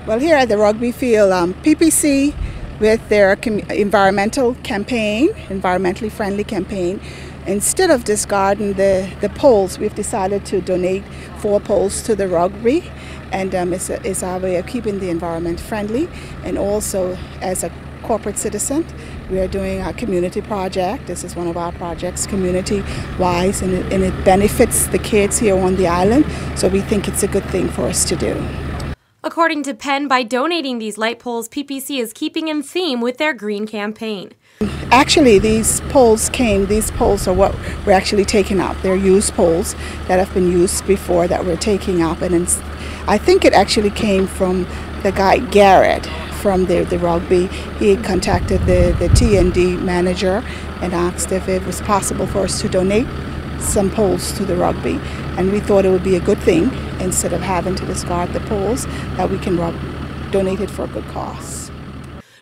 Well, here at the rugby field, PPC with their environmentally friendly campaign, instead of discarding the poles, we've decided to donate 4 poles to the rugby, and it's our way of keeping the environment friendly. And also, as a corporate citizen, we are doing a community project. This is one of our projects, community-wise, and it benefits the kids here on the island, so we think it's a good thing for us to do. According to Penn, by donating these light poles, PPC is keeping in theme with their green campaign. Actually, these poles are what we're actually taking up. They're used poles that have been used before that we're taking up, and I think it actually came from the guy Garrett from the rugby. He contacted the T&D manager and asked if it was possible for us to donate some poles to the rugby, and we thought it would be a good thing, instead of having to discard the poles, that we can donate it for a good cause.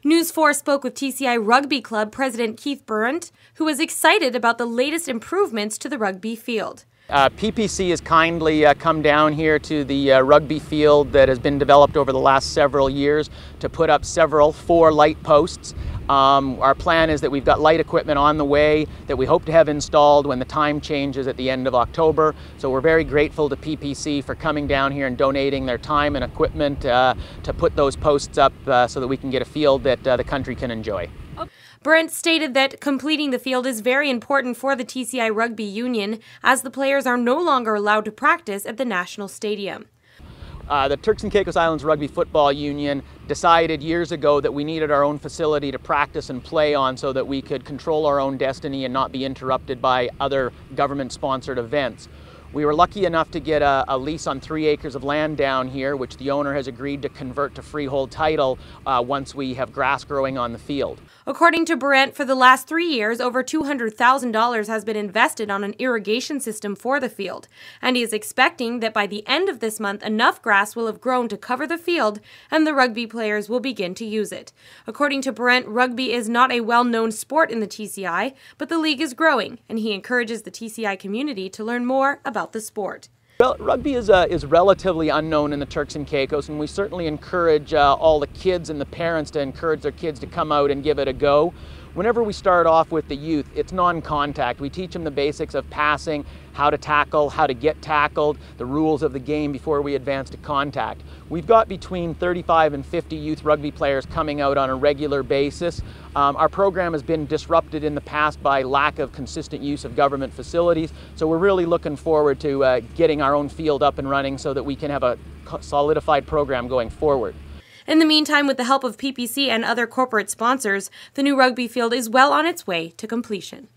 News 4 spoke with TCI Rugby Club President Keith Burnt, who was excited about the latest improvements to the rugby field. PPC has kindly come down here to the rugby field that has been developed over the last several years to put up 4 light posts. Our plan is that we've got light equipment on the way that we hope to have installed when the time changes at the end of October. So we're very grateful to PPC for coming down here and donating their time and equipment to put those posts up so that we can get a field that the country can enjoy. Brent stated that completing the field is very important for the TCI Rugby Union, as the players are no longer allowed to practice at the National Stadium. The Turks and Caicos Islands Rugby Football Union decided years ago that we needed our own facility to practice and play on so that we could control our own destiny and not be interrupted by other government-sponsored events. We were lucky enough to get a lease on 3 acres of land down here, which the owner has agreed to convert to freehold title once we have grass growing on the field. According to Brent, for the last 3 years, over $200,000 has been invested on an irrigation system for the field, and he is expecting that by the end of this month, enough grass will have grown to cover the field and the rugby players will begin to use it. According to Brent, rugby is not a well-known sport in the TCI, but the league is growing, and he encourages the TCI community to learn more about the sport. Well, rugby is relatively unknown in the Turks and Caicos, and we certainly encourage all the kids and the parents to encourage their kids to come out and give it a go. Whenever we start off with the youth, it's non-contact. We teach them the basics of passing, how to tackle, how to get tackled, the rules of the game before we advance to contact. We've got between 35 and 50 youth rugby players coming out on a regular basis. Our program has been disrupted in the past by lack of consistent use of government facilities, so we're really looking forward to getting our own field up and running so that we can have a solidified program going forward. In the meantime, with the help of PPC and other corporate sponsors, the new rugby field is well on its way to completion.